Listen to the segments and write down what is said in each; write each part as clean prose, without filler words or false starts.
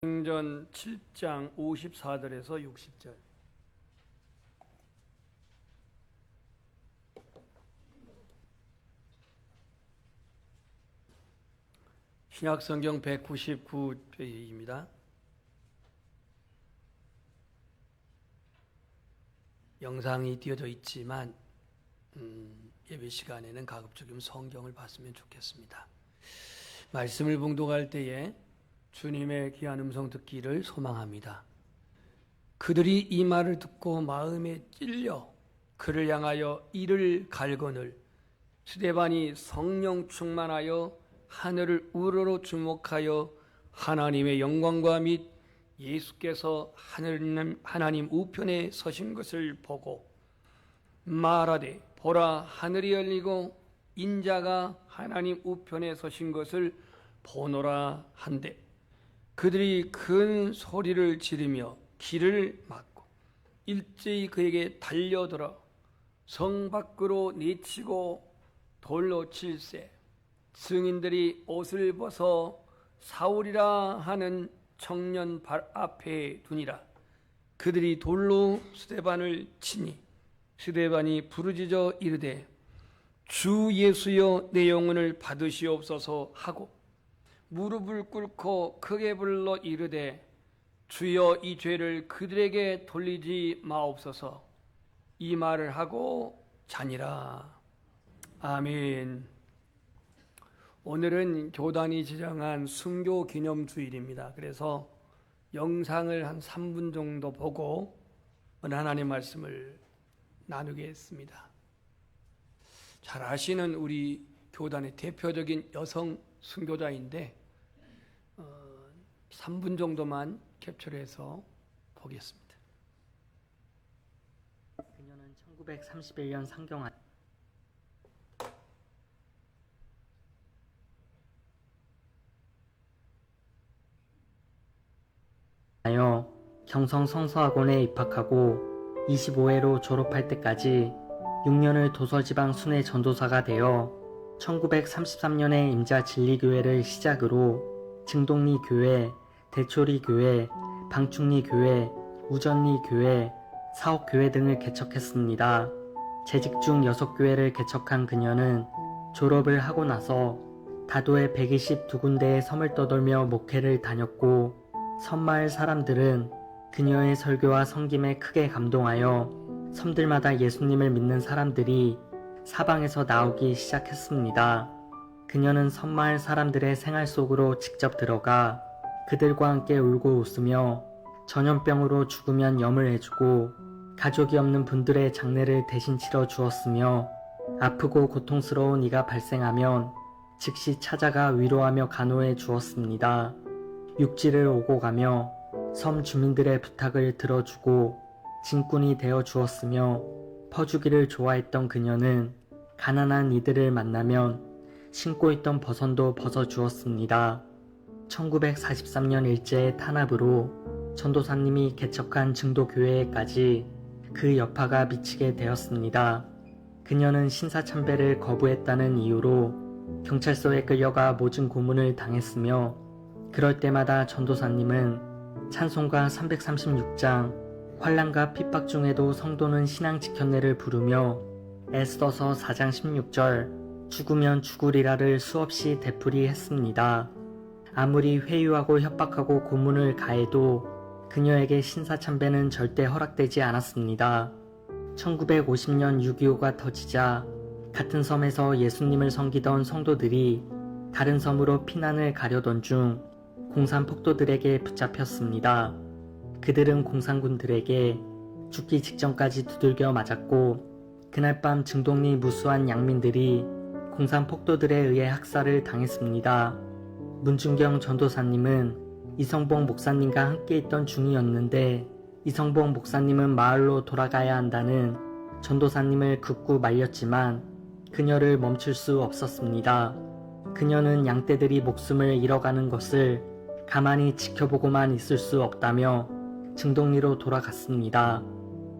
사도행전 7장 54절에서 60절. 신약성경 199페이지입니다. 영상이 띄어져 있지만 예배 시간에는 가급적이면 성경을 봤으면 좋겠습니다. 말씀을 봉독할 때에 주님의 귀한 음성 듣기를 소망합니다. 그들이 이 말을 듣고 마음에 찔려 그를 향하여 이를 갈거늘 스데반이 성령 충만하여 하늘을 우러러 주목하여 하나님의 영광과 및 예수께서 하나님 우편에 서신 것을 보고 말하되 보라 하늘이 열리고 인자가 하나님 우편에 서신 것을 보노라 한데 그들이 큰 소리를 지르며 길을 막고 일제히 그에게 달려들어 성 밖으로 내치고 돌로 칠세 증인들이 옷을 벗어 사울이라 하는 청년 발 앞에 두니라. 그들이 돌로 스데반을 치니 스데반이 부르짖어 이르되 주 예수여 내 영혼을 받으시옵소서 하고 무릎을 꿇고 크게 불러 이르되 주여 이 죄를 그들에게 돌리지 마옵소서. 이 말을 하고 자니라. 아멘. 오늘은 교단이 지정한 순교 기념 주일입니다. 그래서 영상을 한 3분 정도 보고 하나님의 말씀을 나누겠습니다. 잘 아시는 우리 교단의 대표적인 여성 순교자인데 3분 정도만 캡처해서 보겠습니다. 그녀는 1931년 상경한 하여 경성 성서학원에 입학하고 25회로 졸업할 때까지 6년을 도서지방 순회 전도사가 되어 1933년에 임자 진리교회를 시작으로 증동리 교회, 대초리 교회, 방충리 교회, 우전리 교회, 사옥교회 등을 개척했습니다. 재직 중 6교회를 개척한 그녀는 졸업을 하고 나서 다도의 122군데의 섬을 떠돌며 목회를 다녔고 섬마을 사람들은 그녀의 설교와 섬김에 크게 감동하여 섬들마다 예수님을 믿는 사람들이 사방에서 나오기 시작했습니다. 그녀는 섬마을 사람들의 생활 속으로 직접 들어가 그들과 함께 울고 웃으며 전염병으로 죽으면 염을 해주고 가족이 없는 분들의 장례를 대신 치러 주었으며 아프고 고통스러운 이가 발생하면 즉시 찾아가 위로하며 간호해 주었습니다. 육지를 오고 가며 섬 주민들의 부탁을 들어주고 진꾼이 되어 주었으며 퍼주기를 좋아했던 그녀는 가난한 이들을 만나면 신고 있던 버선도 벗어주었습니다. 1943년 일제의 탄압으로 전도사님이 개척한 증도교회에까지 그 여파가 미치게 되었습니다. 그녀는 신사참배를 거부했다는 이유로 경찰서에 끌려가 모진 고문을 당했으며 그럴 때마다 전도사님은 찬송가 336장 환난과 핍박 중에도 성도는 신앙 지켰네를 부르며 에스더서 4장 16절 죽으면 죽으리라를 수없이 되풀이했습니다. 아무리 회유하고 협박하고 고문을 가해도 그녀에게 신사참배는 절대 허락되지 않았습니다. 1950년 6.25가 터지자 같은 섬에서 예수님을 섬기던 성도들이 다른 섬으로 피난을 가려던 중 공산 폭도들에게 붙잡혔습니다. 그들은 공산군들에게 죽기 직전까지 두들겨 맞았고 그날 밤 증동리 무수한 양민들이 공산 폭도들에 의해 학살을 당했습니다. 문중경 전도사님은 이성봉 목사님과 함께 있던 중이었는데 이성봉 목사님은 마을로 돌아가야 한다는 전도사님을 극구 말렸지만 그녀를 멈출 수 없었습니다. 그녀는 양떼들이 목숨을 잃어가는 것을 가만히 지켜보고만 있을 수 없다며 증동리로 돌아갔습니다.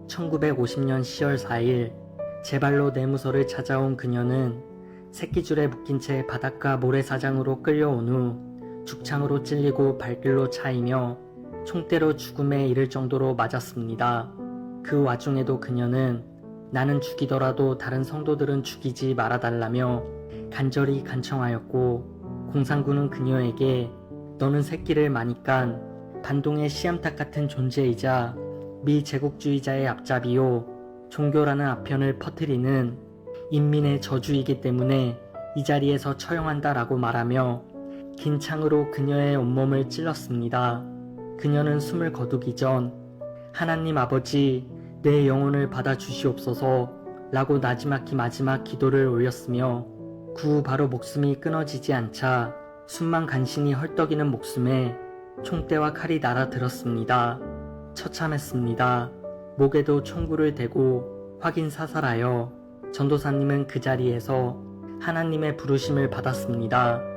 1950년 10월 4일 제 발로 내무서를 찾아온 그녀는 새끼줄에 묶인 채 바닷가 모래사장으로 끌려온 후 죽창으로 찔리고 발길로 차이며 총대로 죽음에 이를 정도로 맞았습니다. 그 와중에도 그녀는 나는 죽이더라도 다른 성도들은 죽이지 말아달라며 간절히 간청하였고, 공산군은 그녀에게 너는 새끼를 마니깐 반동의 씨암탉 같은 존재이자 미제국주의자의 앞잡이요 종교라는 아편을 퍼뜨리는 인민의 저주이기 때문에 이 자리에서 처형한다라고 말하며 긴 창으로 그녀의 온몸을 찔렀습니다. 그녀는 숨을 거두기 전 하나님 아버지 내 영혼을 받아주시옵소서 라고 나지막히 마지막 기도를 올렸으며 그 후 바로 목숨이 끊어지지 않자 숨만 간신히 헐떡이는 목숨에 총대와 칼이 날아들었습니다. 처참했습니다. 목에도 총구를 대고 확인 사살하여 전도사님은 그 자리에서 하나님의 부르심을 받았습니다.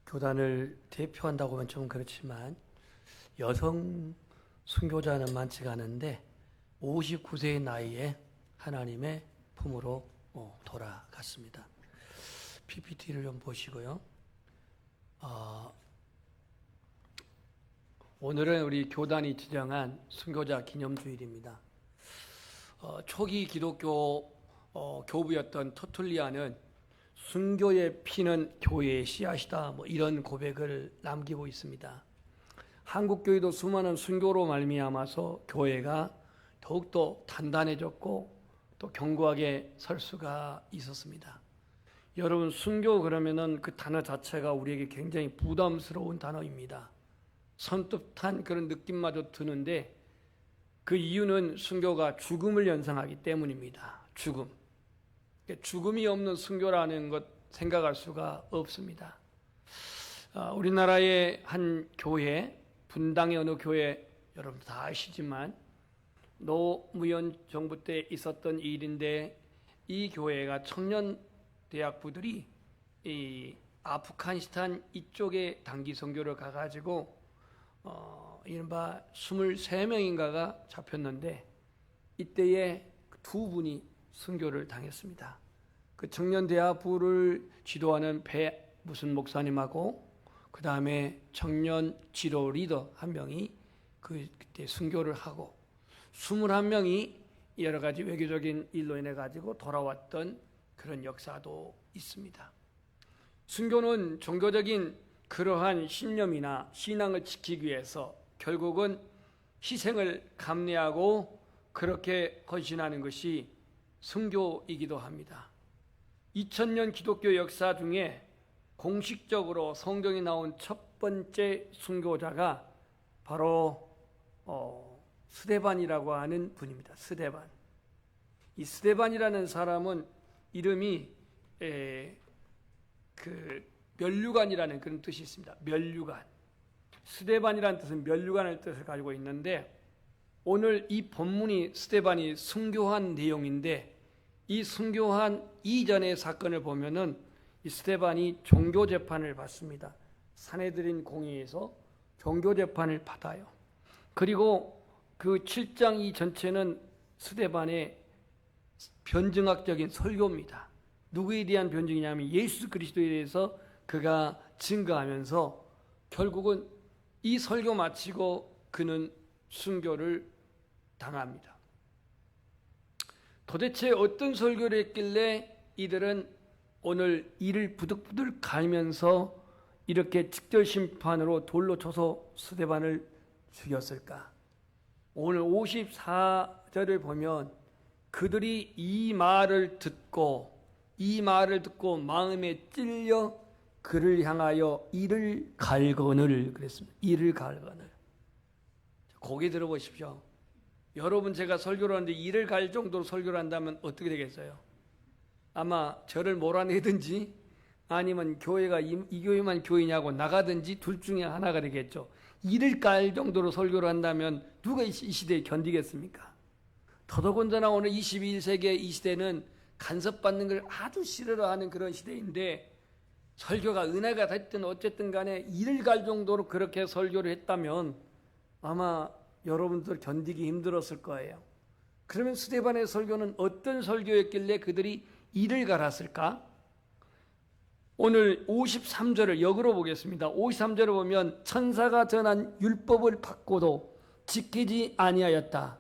교단을 대표한다고 하면 좀 그렇지만 여성 순교자는 많지가 않은데 59세의 나이에 하나님의 품으로 돌아갔습니다. PPT를 좀 보시고요. 오늘은 우리 교단이 지정한 순교자 기념주일입니다. 초기 기독교 교부였던 터툴리아는 순교의 피는 교회의 씨앗이다, 이런 고백을 남기고 있습니다. 한국 교회도 수많은 순교로 말미암아서 교회가 더욱더 단단해졌고 또 견고하게 설 수가 있었습니다. 여러분, 순교 그러면은 그 단어 자체가 우리에게 굉장히 부담스러운 단어입니다. 선뜻한 그런 느낌마저 드는데 그 이유는 순교가 죽음을 연상하기 때문입니다. 죽음이 없는 순교라는 것 생각할 수가 없습니다. 우리나라의 한 교회, 분당의 어느 교회, 여러분 다 아시지만 노무현 정부 때 있었던 일인데, 이 교회가 청년 대학부들이 이 아프가니스탄 이쪽에 단기 선교를 가가지고 이른바 23명인가가 잡혔는데 이때에 두 분이 순교를 당했습니다. 그 청년 대학부를 지도하는 무슨 목사님하고 그 다음에 청년 지도 리더 한 명이 그때 순교를 하고 21명이 여러 가지 외교적인 일로 인해 가지고 돌아왔던 그런 역사도 있습니다. 순교는 종교적인 그러한 신념이나 신앙을 지키기 위해서 결국은 희생을 감내하고 그렇게 헌신하는 것이 순교이기도 합니다. 2000년 기독교 역사 중에 공식적으로 성경에 나온 첫 번째 순교자가 바로 스데반이라고 하는 분입니다. 스데반. 이 스데반이라는 사람은 이름이 멸류관이라는 그런 뜻이 있습니다. 멸류관. 스데반이라는 뜻은 멸류관의 뜻을 가지고 있는데, 오늘 이 본문이 스데반이 순교한 내용인데, 이 순교한 이전의 사건을 보면은 이 스데반이 종교 재판을 받습니다. 산헤드린 공의에서 종교 재판을 받아요. 그리고 그 7장 이 전체는 스데반의 변증학적인 설교입니다. 누구에 대한 변증이냐면 예수 그리스도에 대해서 그가 증거하면서 결국은 이 설교 마치고 그는 순교를 당합니다. 도대체 어떤 설교를 했길래 이들은 오늘 이를 부득부득 갈면서 이렇게 직결심판으로 돌로 쳐서 스데반을 죽였을까? 오늘 54절을 보면 그들이 이 말을 듣고 마음에 찔려 그를 향하여 이를 갈거늘 그랬습니다. 이를 갈거늘. 고개 들어보십시오. 여러분, 제가 설교를 하는데 이를 갈 정도로 설교를 한다면 어떻게 되겠어요? 아마 저를 몰아내든지 아니면 교회가 이 교회만 교회냐고 나가든지 둘 중에 하나가 되겠죠. 이를 깔 정도로 설교를 한다면 누가 이 시대에 견디겠습니까? 더더군다나 오늘 21세기의 이 시대는 간섭받는 걸 아주 싫어하는 그런 시대인데, 설교가 은혜가 됐든 어쨌든 간에 이를 갈 정도로 그렇게 설교를 했다면 아마 여러분들 견디기 힘들었을 거예요. 그러면 스데반의 설교는 어떤 설교였길래 그들이 이를 갈았을까? 오늘 53절을 역으로 보겠습니다. 53절을 보면 천사가 전한 율법을 받고도 지키지 아니하였다.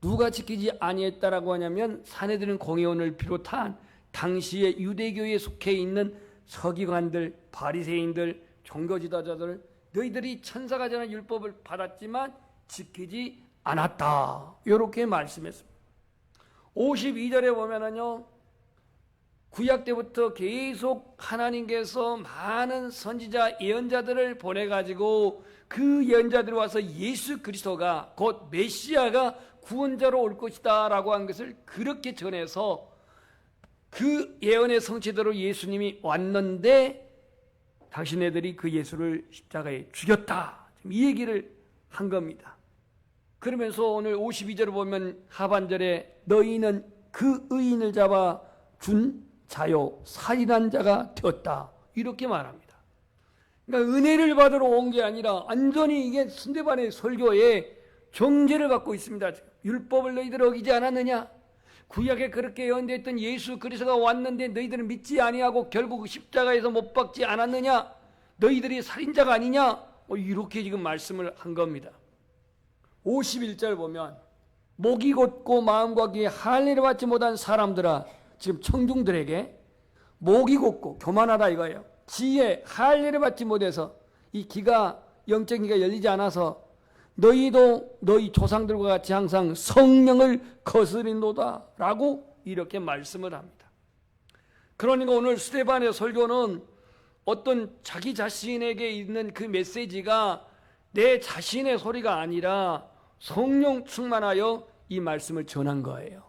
누가 지키지 아니했다라고 하냐면 사내들은 공회원을 비롯한 당시에 유대교에 속해 있는 서기관들, 바리새인들, 종교지도자들, 너희들이 천사가 전한 율법을 받았지만 지키지 않았다. 이렇게 말씀했습니다. 52절에 보면은요, 구약 때부터 계속 하나님께서 많은 선지자 예언자들을 보내가지고 그 예언자들이 와서 예수 그리스도가 곧 메시아가 구원자로 올 것이다 라고 한 것을 그렇게 전해서 그 예언의 성취대로 예수님이 왔는데 당신네들이 그 예수를 십자가에 죽였다. 이 얘기를 한 겁니다. 그러면서 오늘 52절을 보면 하반절에 너희는 그 의인을 잡아 준 자요 살인한 자가 되었다. 이렇게 말합니다. 그러니까 은혜를 받으러 온 게 아니라 완전히 이게 스데반의 설교에 정죄를 갖고 있습니다. 율법을 너희들 어기지 않았느냐? 구약에 그렇게 예언됐던 예수 그리스도가 왔는데 너희들은 믿지 아니하고 결국 십자가에서 못 박지 않았느냐? 너희들이 살인자가 아니냐? 이렇게 지금 말씀을 한 겁니다. 51절 보면 목이 곧고 마음과 귀에 할례를 받지 못한 사람들아, 지금 청중들에게 목이 곧고 교만하다 이거예요. 지혜 할례를 받지 못해서 이 귀가 영적인 귀가 열리지 않아서 너희도 너희 조상들과 같이 항상 성령을 거스린도다 라고 이렇게 말씀을 합니다. 그러니까 오늘 스데반의 설교는 어떤 자기 자신에게 있는 그 메시지가 내 자신의 소리가 아니라 성령 충만하여 이 말씀을 전한 거예요.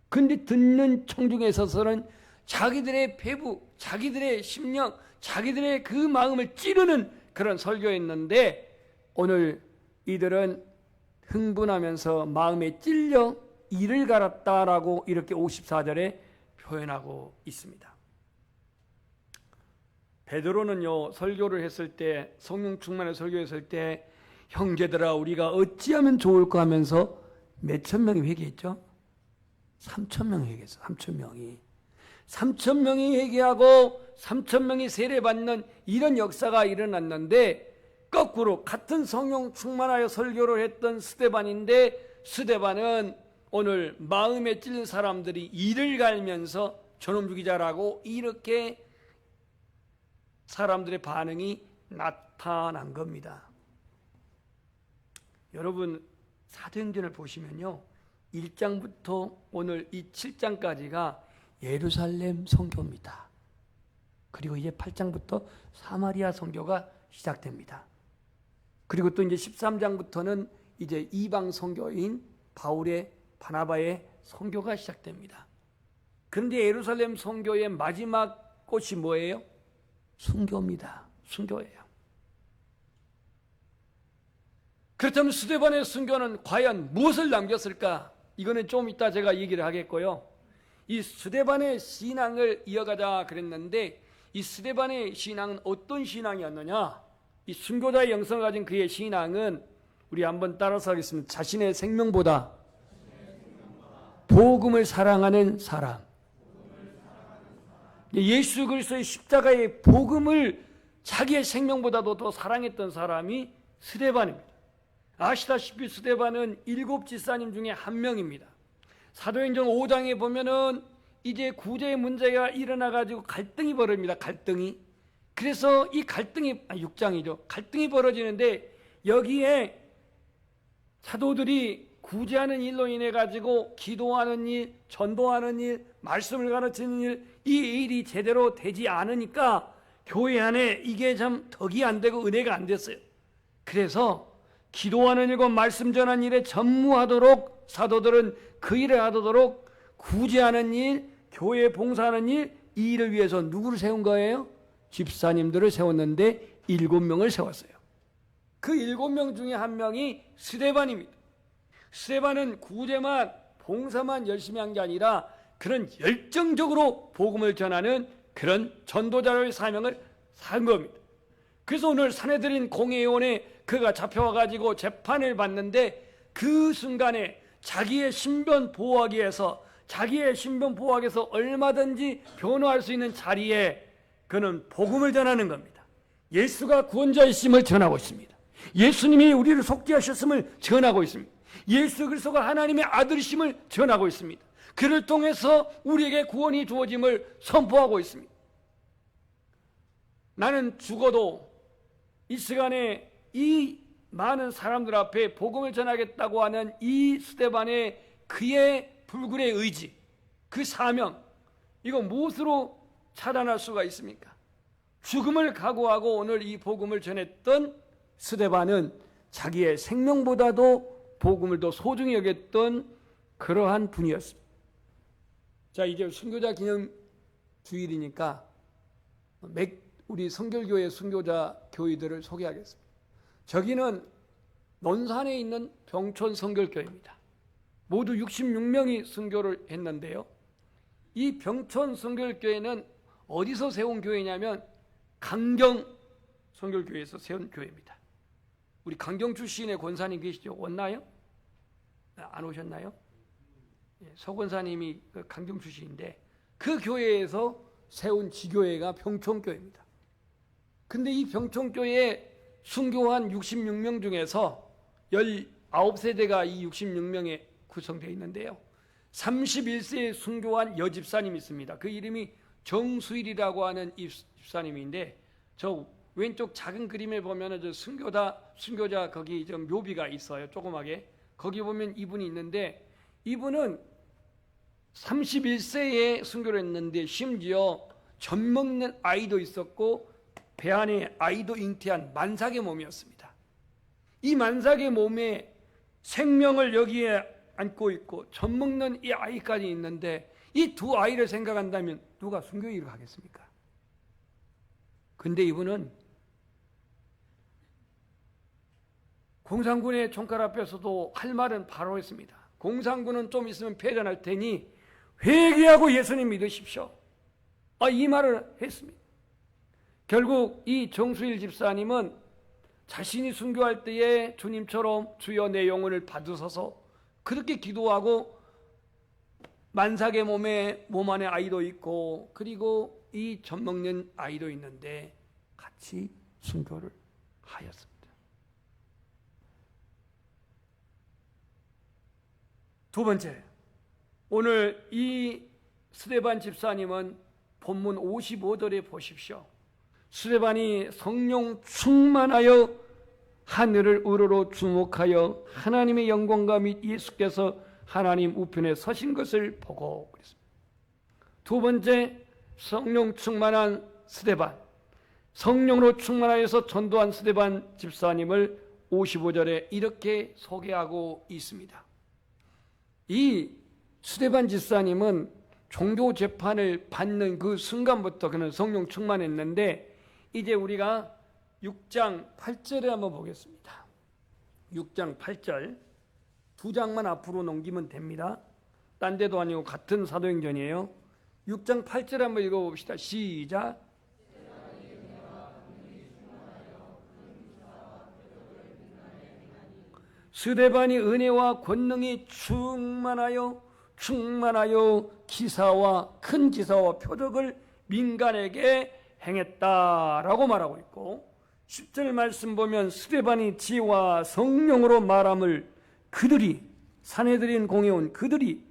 근데 듣는 청중에 있어서는 자기들의 배부, 자기들의 심령, 자기들의 그 마음을 찌르는 그런 설교였는데 오늘 이들은 흥분하면서 마음에 찔려 이를 갈았다라고 이렇게 54절에 표현하고 있습니다. 베드로는요, 설교를 했을 때, 성령 충만의 설교했을 때 형제들아 우리가 어찌하면 좋을까 하면서 몇천 명이 회개했죠? 3,000명이 회개했어. 3,000명이. 3,000명이 회개하고 3,000명이 세례받는 이런 역사가 일어났는데 거꾸로 같은 성령 충만하여 설교를 했던 스데반인데 스데반은 오늘 마음에 찔린 사람들이 이를 갈면서 저놈 죽이자라고 이렇게 사람들의 반응이 나타난 겁니다. 여러분 사도행전을 보시면요 1장부터 오늘 이 7장까지가 예루살렘 선교입니다. 그리고 이제 8장부터 사마리아 선교가 시작됩니다. 그리고 또 이제 13장부터는 이제 이방 선교인 바울의 바나바의 선교가 시작됩니다. 그런데 예루살렘 선교의 마지막 꽃이 뭐예요? 순교입니다. 순교예요. 그렇다면 스데반의 순교는 과연 무엇을 남겼을까? 이거는 좀 이따 제가 얘기를 하겠고요. 이 스데반의 신앙을 이어가자 그랬는데 이 스데반의 신앙은 어떤 신앙이었느냐? 이 순교자의 영성을 가진 그의 신앙은 우리 한번 따라서 하겠습니다. 자신의 생명보다 복음을 사랑하는 사람. 예수 그리스도의 십자가의 복음을 자기의 생명보다도 더 사랑했던 사람이 스데반입니다. 아시다시피 스데반은 7 집사님 중에 한 명입니다. 사도행전 5장에 보면은 이제 구제의 문제가 일어나가지고 갈등이 벌어집니다. 갈등이. 그래서 이 갈등이 6장이죠. 갈등이 벌어지는데 여기에 사도들이 구제하는 일로 인해 가지고 기도하는 일, 전도하는 일, 말씀을 가르치는 일, 이 일이 제대로 되지 않으니까 교회 안에 이게 참 덕이 안 되고 은혜가 안 됐어요. 그래서 기도하는 일과 말씀 전하는 일에 전무하도록 사도들은 그 일을 하도록 구제하는 일, 교회 봉사하는 일, 이 일을 위해서 누구를 세운 거예요? 집사님들을 세웠는데 7명을 세웠어요. 그 7명 중에 한 명이 스데반입니다. 스데반은 구제만 봉사만 열심히 한 게 아니라 그런 열정적으로 복음을 전하는 그런 전도자의 사명을 산 겁니다. 그래서 오늘 사내들인 공회원에 그가 잡혀와가지고 재판을 받는데 그 순간에 자기의 신변 보호하기 위해서 얼마든지 변호할 수 있는 자리에 그는 복음을 전하는 겁니다. 예수가 구원자이심을 전하고 있습니다. 예수님이 우리를 속죄하셨음을 전하고 있습니다. 예수 그리스도가 하나님의 아들이심을 전하고 있습니다. 그를 통해서 우리에게 구원이 주어짐을 선포하고 있습니다. 나는 죽어도 이 시간에 이 많은 사람들 앞에 복음을 전하겠다고 하는 이 스데반의 그의 불굴의 의지, 그 사명, 이거 무엇으로 차단할 수가 있습니까? 죽음을 각오하고 오늘 이 복음을 전했던 스데반은 자기의 생명보다도 복음을 더 소중히 여겼던 그러한 분이었습니다. 자, 이제 순교자 기념 주일이니까 우리 성결교회 순교자 교회들을 소개하겠습니다. 저기는 논산에 있는 병촌 성결교회입니다. 모두 66명이 순교를 했는데요. 이 병촌 성결교회는 어디서 세운 교회냐면 강경 성결교회에서 세운 교회입니다. 우리 강경 출신의 권사님 계시죠? 왔나요? 안 오셨나요? 서 권사님이 그 강경 출신인데 그 교회에서 세운 지교회가 병촌교회입니다. 근데 이 병촌교회에 순교한 66명 중에서 19세대가 이 66명에 구성되어 있는데요. 31세에 순교한 여집사님이 있습니다. 그 이름이 정수일이라고 하는 집사님인데 저 왼쪽 작은 그림에 보면 저 순교자 거기 좀 묘비가 있어요. 조그맣게. 거기 보면 이분이 있는데 이분은 31세에 순교를 했는데 심지어 젖 먹는 아이도 있었고 배 안에 아이도 잉태한 만삭의 몸이었습니다. 이 만삭의 몸에 생명을 여기에 안고 있고 젖 먹는 이 아이까지 있는데 이 두 아이를 생각한다면 누가 순교일을 하겠습니까? 근데 이분은 공산군의 총칼 앞에서도 할 말은 바로 했습니다. 공산군은 좀 있으면 패전할 테니 회개하고 예수님 믿으십시오. 이 말을 했습니다. 결국 이 정수일 집사님은 자신이 순교할 때에 주님처럼 주여 내 영혼을 받으소서 그렇게 기도하고 만삭의 몸 안에 아이도 있고 그리고 이 젖 먹는 아이도 있는데 같이 순교를 하였습니다. 두 번째, 오늘 이 스데반 집사님은 본문 55절에 보십시오. 스데반이 성령 충만하여 하늘을 우러러 주목하여 하나님의 영광과 및 예수께서 하나님 우편에 서신 것을 보고 그랬습니다. 두 번째, 성령 충만한 스데반, 성령으로 충만하여서 전도한 스데반 집사님을 55절에 이렇게 소개하고 있습니다. 이 스데반 집사님은 종교 재판을 받는 그 순간부터 그는 성령 충만했는데 이제 우리가 6장 8절에 한번 보겠습니다. 6장 8절 두 장만 앞으로 넘기면 됩니다. 딴 데도 아니고 같은 사도행전이에요. 6장 8절 한번 읽어봅시다. 시작. 스데반이 은혜와 권능이 충만하여 기사와 큰 기사와 표적을 민간에게 행했다라고 말하고 있고 10절 말씀 보면 스데반이 지혜와 성령으로 말함을 그들이 산헤드린 공회원 그들이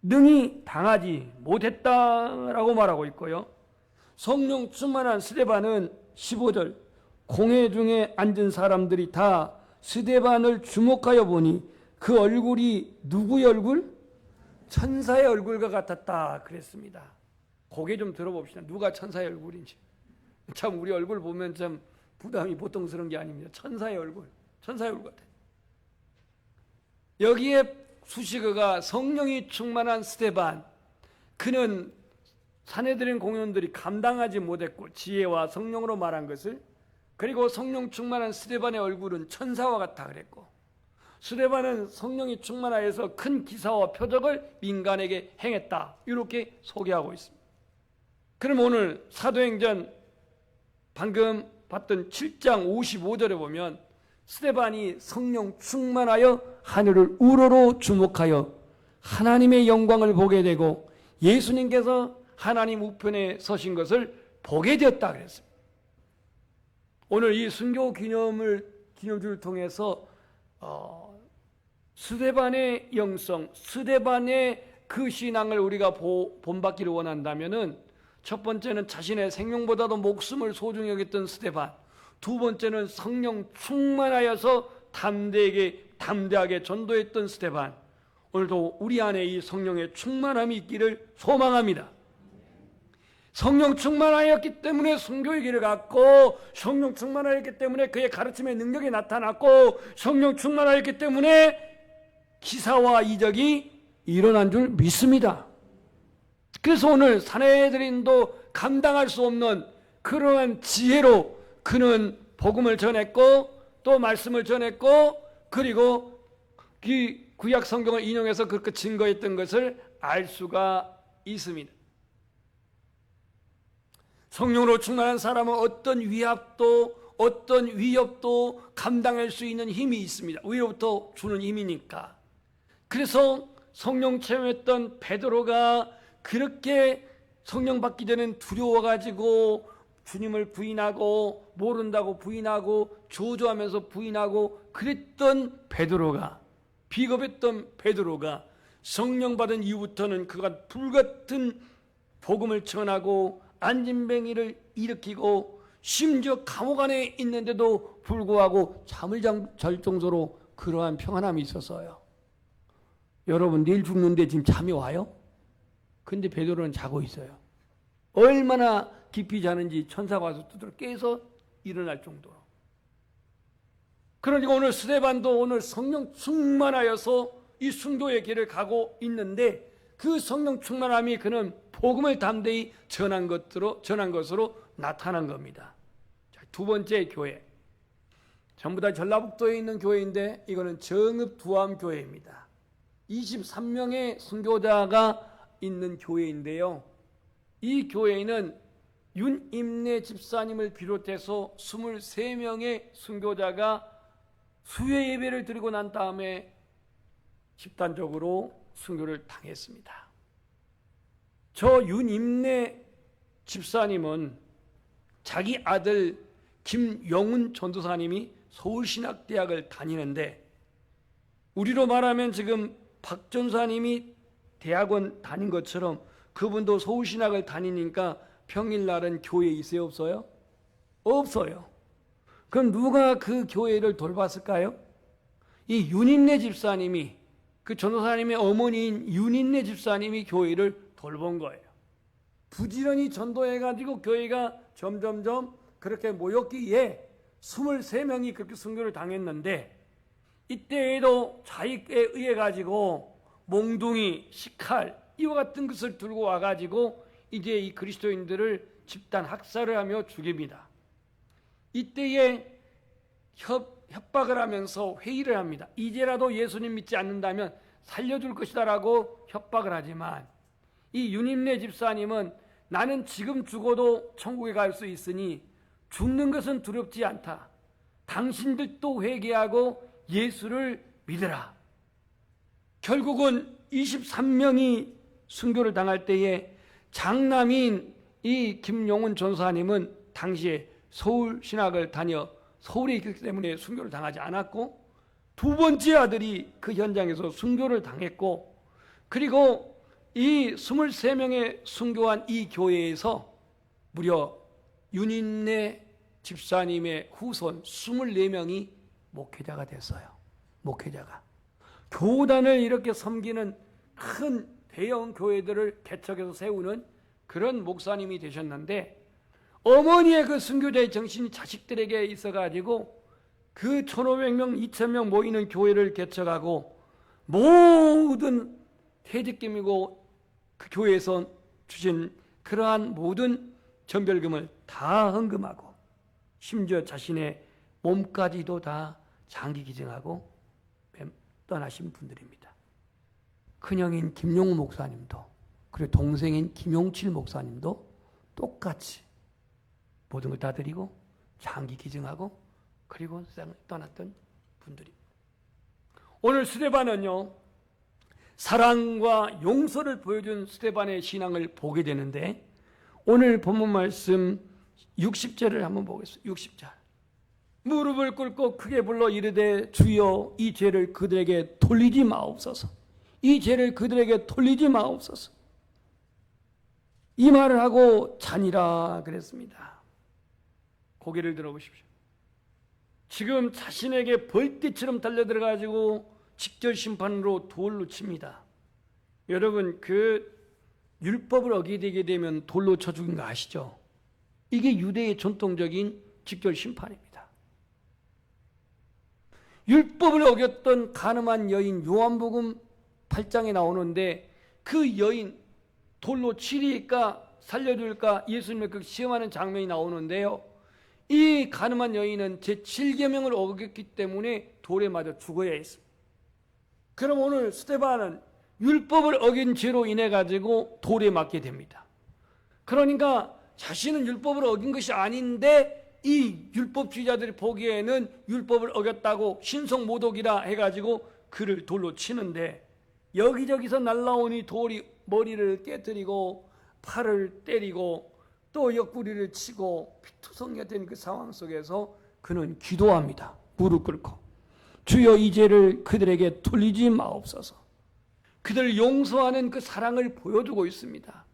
능히 당하지 못했다라고 말하고 있고요. 성령 충만한 스데반은 15절 공회 중에 앉은 사람들이 다 스데반을 주목하여 보니 그 얼굴이 누구의 얼굴? 천사의 얼굴과 같았다 그랬습니다. 고개 좀 들어봅시다. 누가 천사의 얼굴인지. 참 우리 얼굴 보면 참 부담이 보통스러운 게 아닙니다. 천사의 얼굴 같아요. 여기에 수식어가 성령이 충만한 스데반, 그는 산헤드린 공회원들이 감당하지 못했고 지혜와 성령으로 말한 것을, 그리고 성령 충만한 스데반의 얼굴은 천사와 같다 그랬고, 스데반은 성령이 충만하여서 큰 기사와 표적을 민간에게 행했다 이렇게 소개하고 있습니다. 그럼 오늘 사도행전 방금 봤던 7장 55절에 보면 스데반이 성령 충만하여 하늘을 우러러 주목하여 하나님의 영광을 보게 되고 예수님께서 하나님 우편에 서신 것을 보게 되었다 그랬습니다. 오늘 이 순교 기념주를 통해서 스데반의 영성, 스데반의 그 신앙을 우리가 본받기를 원한다면은 첫 번째는 자신의 생명보다도 목숨을 소중히 여겼던 스데반, 두 번째는 성령 충만하여서 담대하게 전도했던 스데반. 오늘도 우리 안에 이 성령의 충만함이 있기를 소망합니다. 성령 충만하였기 때문에 순교의 길을 갔고, 성령 충만하였기 때문에 그의 가르침의 능력이 나타났고, 성령 충만하였기 때문에 기사와 이적이 일어난 줄 믿습니다. 그래서 오늘 사내들인도 감당할 수 없는 그러한 지혜로 그는 복음을 전했고 또 말씀을 전했고 그리고 구약 성경을 인용해서 그렇게 증거했던 것을 알 수가 있습니다. 성령으로 충만한 사람은 어떤 위압도 어떤 위협도 감당할 수 있는 힘이 있습니다. 위로부터 주는 힘이니까. 그래서 성령 체험했던 베드로가 그렇게 성령 받기 전엔 두려워가지고 주님을 부인하고 모른다고 부인하고 저주하면서 부인하고 그랬던 베드로가, 비겁했던 베드로가 성령 받은 이후부터는 그가 불같은 복음을 전하고 안진뱅이를 일으키고 심지어 감옥 안에 있는데도 불구하고 잠을 잘 정도로 그러한 평안함이 있었어요. 여러분 내일 죽는데 지금 잠이 와요? 근데 베드로는 자고 있어요. 얼마나 깊이 자는지 천사가 와서 두드려 깨서 일어날 정도로. 그러니까 오늘 스데반도 오늘 성령 충만하여서 이 순교의 길을 가고 있는데 그 성령 충만함이 그는 복음을 담대히 전한 것으로 나타난 겁니다. 자, 두 번째 교회. 전부 다 전라북도에 있는 교회인데 이거는 정읍두암교회입니다. 23명의 순교자가 있는 교회인데요. 이 교회는 윤임내 집사님을 비롯해서 23명의 순교자가 수요 예배를 드리고 난 다음에 집단적으로 순교를 당했습니다. 저 윤임내 집사님은 자기 아들 김용훈 전도사님이 서울신학대학을 다니는데 우리로 말하면 지금 박 전사님이 대학원 다닌 것처럼 그분도 서울신학을 다니니까 평일날은 교회에 있어요? 없어요? 없어요. 그럼 누가 그 교회를 돌봤을까요? 이 윤인내 집사님이, 그 전도사님의 어머니인 윤인내 집사님이 교회를 돌본 거예요. 부지런히 전도해가지고 교회가 점점점 그렇게 모였기에 23명이 그렇게 순교를 당했는데 이때에도 자익에 의해 가지고 몽둥이, 식칼 이와 같은 것을 들고 와가지고 이제 이 그리스도인들을 집단 학살을 하며 죽입니다. 이때에 협박을 하면서 회의를 합니다. 이제라도 예수님 믿지 않는다면 살려줄 것이다라고 협박을 하지만 이 윤임내 집사님은 나는 지금 죽어도 천국에 갈 수 있으니 죽는 것은 두렵지 않다. 당신들도 회개하고 예수를 믿으라. 결국은 23명이 순교를 당할 때에 장남인 이 김용훈 전사님은 당시에 서울신학을 다녀 서울에 있기 때문에 순교를 당하지 않았고 두 번째 아들이 그 현장에서 순교를 당했고 그리고 이 23명의 순교한 이 교회에서 무려 윤인내 집사님의 후손 24명이 목회자가 됐어요. 목회자가. 교단을 이렇게 섬기는 큰 대형 교회들을 개척해서 세우는 그런 목사님이 되셨는데 어머니의 그 순교자의 정신이 자식들에게 있어가지고 그 1,500명, 2,000명 모이는 교회를 개척하고 모든 퇴직금이고 그 교회에서 주신 그러한 모든 전별금을 다 헌금하고 심지어 자신의 몸까지도 다 장기 기증하고 떠나신 분들입니다. 큰형인 김용우 목사님도 그리고 동생인 김용칠 목사님도 똑같이 모든 걸 다 드리고 장기 기증하고 그리고 세상을 떠났던 분들입니다. 오늘 스데반은요, 사랑과 용서를 보여준 스데반의 신앙을 보게 되는데, 오늘 본문 말씀 60절을 한번 보겠습니다. 60절. 무릎을 꿇고 크게 불러 이르되 주여 이 죄를 그들에게 돌리지 마옵소서. 이 죄를 그들에게 돌리지 마옵소서. 이 말을 하고 자니라 그랬습니다. 고개를 들어보십시오. 지금 자신에게 벌떼처럼 달려들어가지고 직절 심판으로 돌로 칩니다. 여러분, 그 율법을 어기게 되면 돌로 쳐 죽인 거 아시죠? 이게 유대의 전통적인 직절 심판입니다. 율법을 어겼던 가늠한 여인, 요한복음 8장에 나오는데, 그 여인 돌로 치리까 살려줄까 예수님을 그 시험하는 장면이 나오는데요, 이 가늠한 여인은 제7계명을 어겼기 때문에 돌에 맞아 죽어야 했습니다. 그럼 오늘 스데반은 율법을 어긴 죄로 인해 가지고 돌에 맞게 됩니다. 그러니까 자신은 율법을 어긴 것이 아닌데 이 율법주의자들이 보기에는 율법을 어겼다고 신성모독이라 해가지고 그를 돌로 치는데, 여기저기서 날라온 이 돌이 머리를 깨뜨리고 팔을 때리고 또 옆구리를 치고 피투성이가 된 그 상황 속에서 그는 기도합니다. 무릎 꿇고 주여 이 죄를 그들에게 돌리지 마옵소서. 그들을 용서하는 그 사랑을 보여주고 있습니다.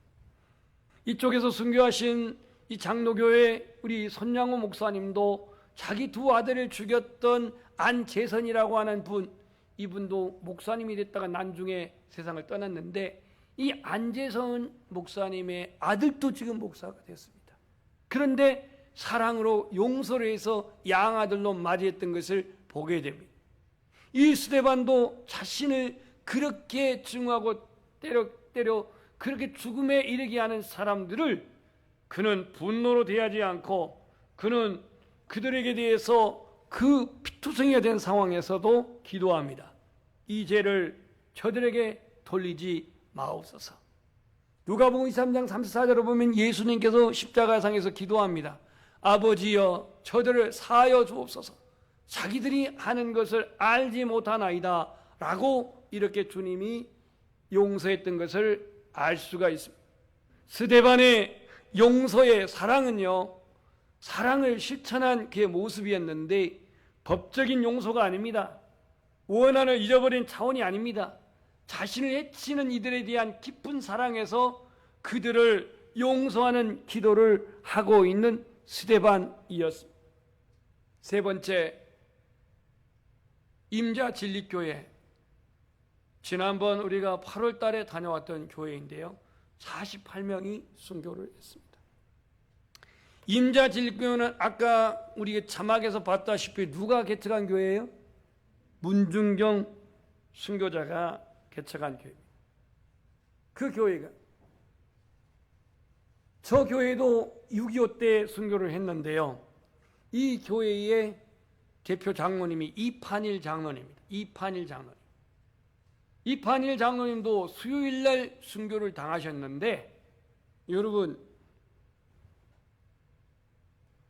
이쪽에서 순교하신 이 장로교회 우리 손양호 목사님도 자기 두 아들을 죽였던 안재선이라고 하는 분, 이분도 목사님이 됐다가 나중에 세상을 떠났는데, 이 안재선 목사님의 아들도 지금 목사가 됐습니다. 그런데 사랑으로 용서를 해서 양아들로 맞이했던 것을 보게 됩니다. 이 스데반도 자신을 그렇게 증오하고 때려 그렇게 죽음에 이르게 하는 사람들을 그는 분노로 대하지 않고, 그는 그들에게 대해서 그 피투성이가 된 상황에서도 기도합니다. 이 죄를 저들에게 돌리지 마옵소서. 누가복음 23장 34절을 보면 예수님께서 십자가상에서 기도합니다. 아버지여 저들을 사하여 주옵소서. 자기들이 하는 것을 알지 못하나이다 라고 이렇게 주님이 용서했던 것을 알 수가 있습니다. 스데반의 용서의 사랑은요, 사랑을 실천한 그의 모습이었는데 법적인 용서가 아닙니다. 원한을 잊어버린 차원이 아닙니다. 자신을 해치는 이들에 대한 깊은 사랑에서 그들을 용서하는 기도를 하고 있는 스데반이었습니다. 세 번째, 임자진리교회. 지난번 우리가 8월 달에 다녀왔던 교회인데요, 48명이 순교를 했습니다. 임자진리교회는 아까 우리 자막에서 봤다시피 누가 개척한 교회예요? 문중경 순교자가 개척한 교회입니다. 그 교회가, 저 교회도 6.25 때 순교를 했는데요, 이 교회의 대표 장로님이 이판일 장로님입니다. 이판일 장로님도 수요일날 순교를 당하셨는데, 여러분,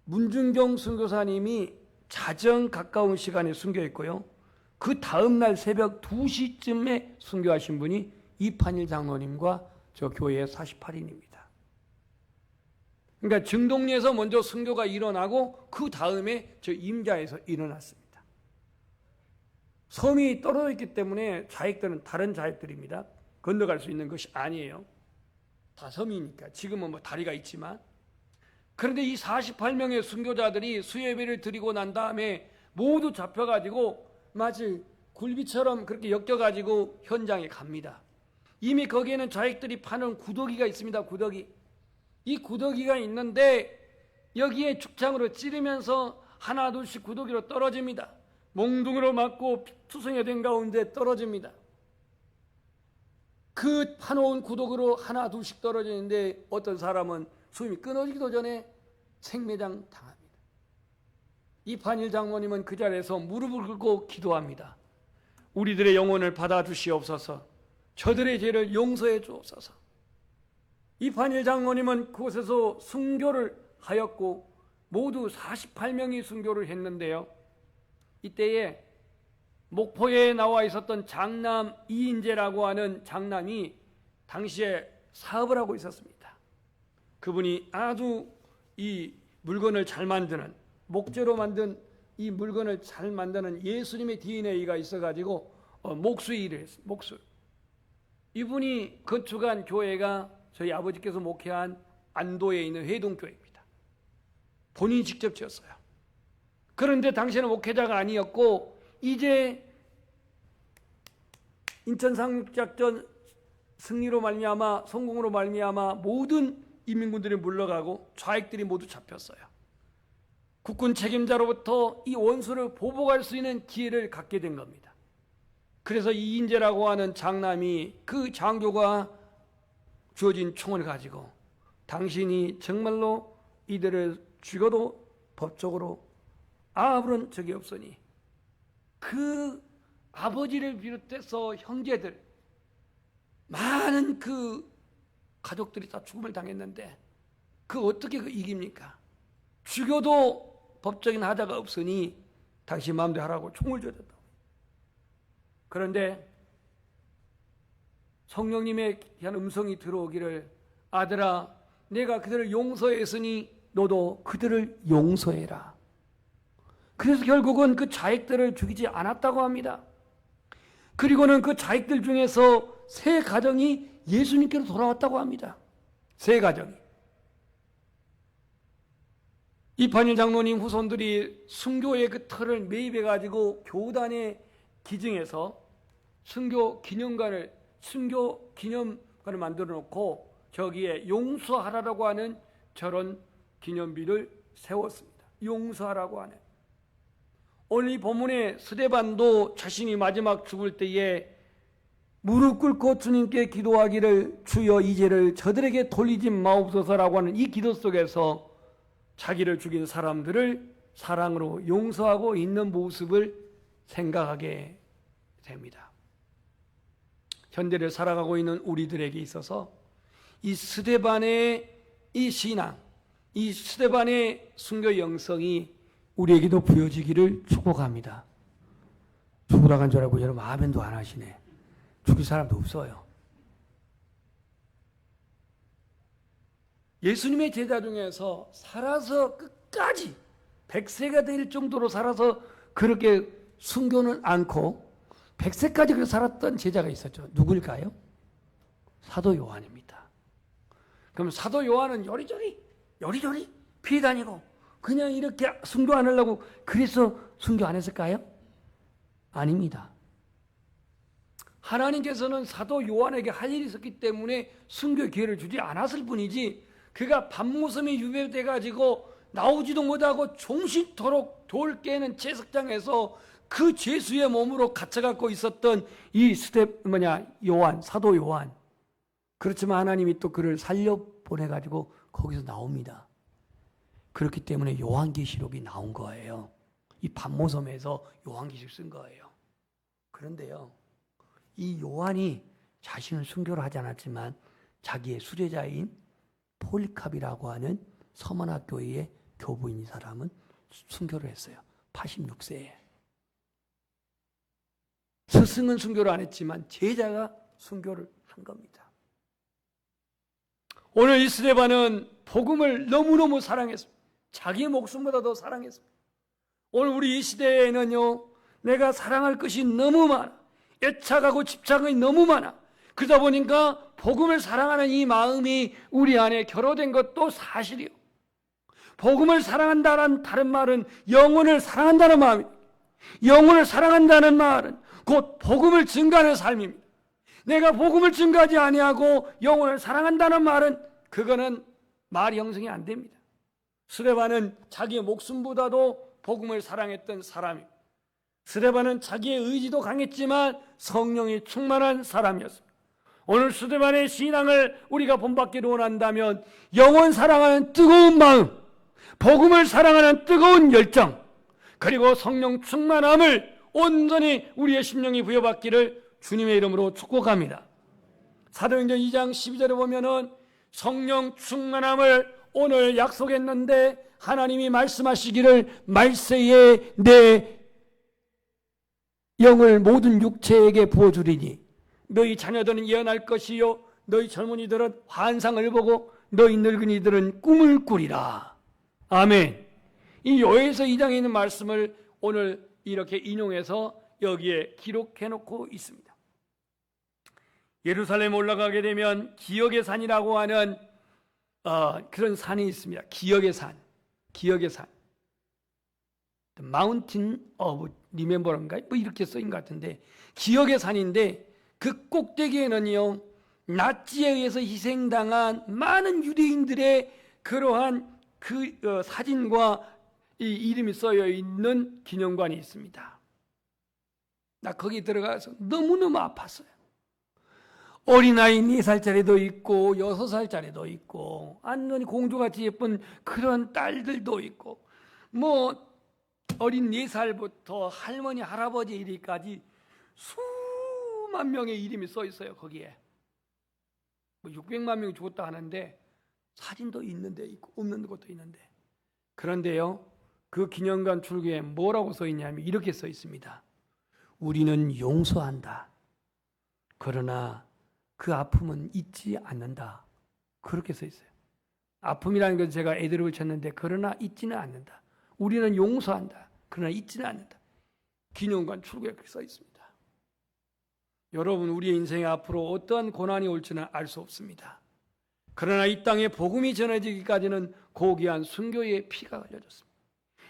문중경 순교사님이 자정 가까운 시간에 순교했고요, 그 다음날 새벽 2시쯤에 순교하신 분이 이판일 장로님과 저 교회의 48인입니다. 그러니까 증동리에서 먼저 순교가 일어나고 그 다음에 저 임자에서 일어났습니다. 섬이 떨어져 있기 때문에 좌익들은 다른 좌익들입니다. 건너갈 수 있는 것이 아니에요. 다 섬이니까. 지금은 뭐 다리가 있지만. 그런데 이 48명의 순교자들이 수예배를 드리고 난 다음에 모두 잡혀가지고 마치 굴비처럼 그렇게 엮여가지고 현장에 갑니다. 이미 거기에는 좌익들이 파는 구더기가 있습니다. 구더기. 이 구더기가 있는데 여기에 죽창으로 찌르면서 하나 둘씩 구더기로 떨어집니다. 몽둥이로 맞고 투성이 된 가운데 떨어집니다. 그 파놓은 구더기로 하나 둘씩 떨어지는데 어떤 사람은 숨이 끊어지기도 전에 생매장 당합니다. 이판일 장로님은 그 자리에서 무릎을 꿇고 기도합니다. 우리들의 영혼을 받아주시옵소서. 저들의 죄를 용서해 주옵소서. 이판일 장로님은 그곳에서 순교를 하였고 모두 48명이 순교를 했는데요. 이때에 목포에 나와 있었던 장남 이인재라고 하는 장남이 당시에 사업을 하고 있었습니다. 그분이 아주 이 물건을 잘 만드는, 목재로 만든 이 물건을 잘 만드는 예수님의 DNA가 있어가지고 목수 일을 했어요. 목수. 이분이 건축한 교회가 저희 아버지께서 목회한 안도에 있는 회동교회입니다. 본인이 직접 지었어요. 그런데 당시에는 목회자가 아니었고 이제 인천 상륙작전 승리로 말미암아, 성공으로 말미암아 모든 인민군들이 물러가고 좌익들이 모두 잡혔어요. 국군 책임자로부터 이 원수를 보복할 수 있는 기회를 갖게 된 겁니다. 그래서 이인재라고 하는 장남이 그 장교가 주어진 총을 가지고 당신이 정말로 이들을 죽여도 법적으로 아무런 적이 없으니 그 아버지를 비롯해서 형제들 많은 그 가족들이 다 죽음을 당했는데 그 어떻게 그 이깁니까? 죽여도 법적인 하자가 없으니 당신 마음대로 하라고 총을 줬다고. 그런데 성령님의 귀한 음성이 들어오기를 아들아 내가 그들을 용서했으니 너도 그들을 용서해라. 그래서 결국은 그 좌익들을 죽이지 않았다고 합니다. 그리고는 그 좌익들 중에서 세 가정이 예수님께로 돌아왔다고 합니다. 세 가정이. 이판일 장로님 후손들이 순교의 그 틀을 매입해가지고 교단에 기증해서 순교 기념관을 만들어 놓고 저기에 용서하라라고 하는 저런 기념비를 세웠습니다. 용서하라고 하는. 오늘 이 본문의 스데반도 자신이 마지막 죽을 때에 무릎 꿇고 주님께 기도하기를 주여 이 죄를 저들에게 돌리지 마옵소서라고 하는 이 기도 속에서 자기를 죽인 사람들을 사랑으로 용서하고 있는 모습을 생각하게 됩니다. 현대를 살아가고 있는 우리들에게 있어서 이 스데반의 이 신앙, 이 스데반의 순교 영성이 우리에게도 부여지기를 축복합니다. 죽으라고 한 줄 알고 여러분 아멘도 안 하시네. 죽일 사람도 없어요. 예수님의 제자 중에서 살아서 끝까지 100세가 될 정도로 살아서 그렇게 순교는 않고 100세까지 그렇게 살았던 제자가 있었죠. 누굴까요? 사도 요한입니다. 그럼 사도 요한은 요리조리 피해 다니고 그냥 이렇게 순교 안 하려고 그래서 순교 안 했을까요? 아닙니다. 하나님께서는 사도 요한에게 할 일이 있었기 때문에 순교 기회를 주지 않았을 뿐이지 그가 밤모섬에 유배돼 가지고 나오지도 못하고 종식토록 돌 깨는 채석장에서 그 죄수의 몸으로 갇혀갖고 있었던 이 요한, 사도 요한. 그렇지만 하나님이 또 그를 살려 보내가지고 거기서 나옵니다. 그렇기 때문에 요한계시록이 나온 거예요. 이 밤모섬에서 요한계시록 쓴 거예요. 그런데요, 이 요한이 자신은 순교를 하지 않았지만 자기의 수제자인 폴리캅이라고 하는 서머나교회의 교부인 이 사람은 순교를 했어요. 86세에. 스승은 순교를 안 했지만 제자가 순교를 한 겁니다. 오늘 이 스데반은 복음을 너무너무 사랑했습니다. 자기 목숨보다 더 사랑했습니다. 오늘 우리 이 시대에는요, 내가 사랑할 것이 너무 많아. 애착하고 집착이 너무 많아. 그러다 보니까 복음을 사랑하는 이 마음이 우리 안에 결여된 것도 사실이요. 복음을 사랑한다는 다른 말은 영혼을 사랑한다는 마음입니다. 영혼을 사랑한다는 말은 곧 복음을 증가하는 삶입니다. 내가 복음을 증가하지 아니하고 영혼을 사랑한다는 말은 그거는 말이 형성이 안 됩니다. 스데반은 자기의 목숨보다도 복음을 사랑했던 사람입니다. 스데반은 자기의 의지도 강했지만 성령이 충만한 사람이었습니다. 오늘 스데반의 신앙을 우리가 본받기를 원한다면 영혼 사랑하는 뜨거운 마음, 복음을 사랑하는 뜨거운 열정, 그리고 성령 충만함을 온전히 우리의 심령이 부여받기를 주님의 이름으로 축복합니다. 사도행전 2장 12절에 보면은 성령 충만함을 오늘 약속했는데 하나님이 말씀하시기를 말세에 내 영을 모든 육체에게 부어주리니 너희 자녀들은 예언할 것이요 너희 젊은이들은 환상을 보고 너희 늙은이들은 꿈을 꾸리라. 아멘. 이 요에서 2장에 있는 말씀을 오늘 이렇게 인용해서 여기에 기록해 놓고 있습니다. 예루살렘 올라가게 되면 기억의 산이라고 하는 그런 산이 있습니다. 기억의 산. 기억의 산. The Mountain of Rememberance인가? 뭐 이렇게 써인 것 같은데 기억의 산인데 그 꼭대기에는요 나치에 의해서 희생당한 많은 유대인들의 그러한 그 사진과 이 이름이 써여 있는 기념관이 있습니다. 나 거기 들어가서 너무너무 아팠어요. 어린아이 4살짜리도 있고 6살짜리도 있고 안전히 공주같이 예쁜 그런 딸들도 있고 뭐 어린 4살부터 할머니 할아버지 이르기까지 수만 명의 이름이 써 있어요. 거기에 뭐 600만 명이 죽었다 하는데 사진도 있는데 있고 없는 것도 있는데 그런데요 그 기념관 출구에 뭐라고 써 있냐면 이렇게 써 있습니다. 우리는 용서한다. 그러나 그 아픔은 잊지 않는다. 그렇게 써 있어요. 아픔이라는 건 제가 애드립을 쳤는데 그러나 잊지는 않는다. 우리는 용서한다. 그러나 잊지는 않는다. 기념관 출구에 그렇게 써 있습니다. 여러분 우리의 인생에 앞으로 어떠한 고난이 올지는 알 수 없습니다. 그러나 이 땅에 복음이 전해지기까지는 고귀한 순교의 피가 흘려졌습니다.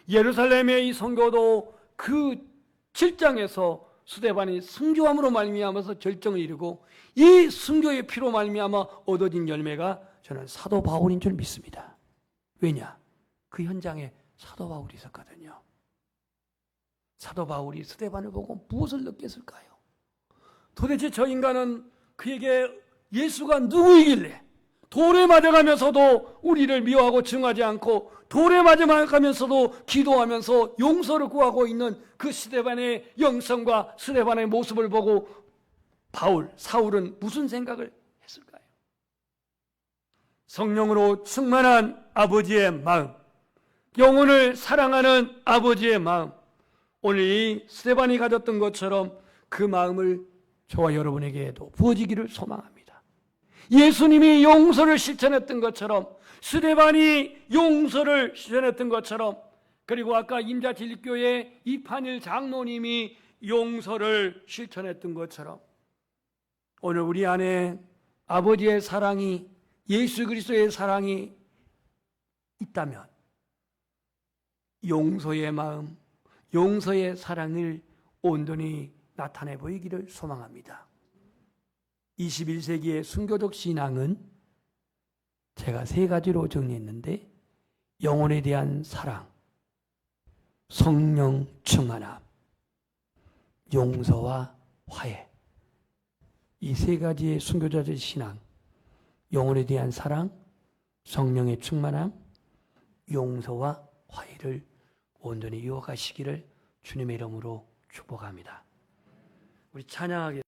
예루살렘의 이 선교도 그 7장에서 스데반이 순교함으로 말미암아서 절정을 이루고 이 순교의 피로 말미암아 얻어진 열매가 저는 사도 바울인 줄 믿습니다. 왜냐? 그 현장에 사도 바울이 있었거든요. 사도 바울이 스데반을 보고 무엇을 느꼈을까요? 도대체 저 인간은 그에게 예수가 누구이길래 돌에 맞아가면서도 우리를 미워하고 증하지 않고 돌에 맞아가면서도 기도하면서 용서를 구하고 있는 그 스데반의 영성과 스데반의 모습을 보고 사울은 무슨 생각을 했을까요? 성령으로 충만한 아버지의 마음, 영혼을 사랑하는 아버지의 마음, 오늘 이 스데반이 가졌던 것처럼 그 마음을 저와 여러분에게도 부어지기를 소망합니다. 예수님이 용서를 실천했던 것처럼 스데반이 용서를 실천했던 것처럼 그리고 아까 임자진리교회 이판일 장로님이 용서를 실천했던 것처럼 오늘 우리 안에 아버지의 사랑이 예수 그리스도의 사랑이 있다면 용서의 마음, 용서의 사랑을 온전히 나타내 보이기를 소망합니다. 21세기의 순교적 신앙은 제가 3가지로 정리했는데 영혼에 대한 사랑, 성령 충만함, 용서와 화해. 이 3가지의 순교자의 신앙, 영혼에 대한 사랑, 성령의 충만함, 용서와 화해를 온전히 이어가시기를 주님의 이름으로 축복합니다. 우리 찬양하겠습니다.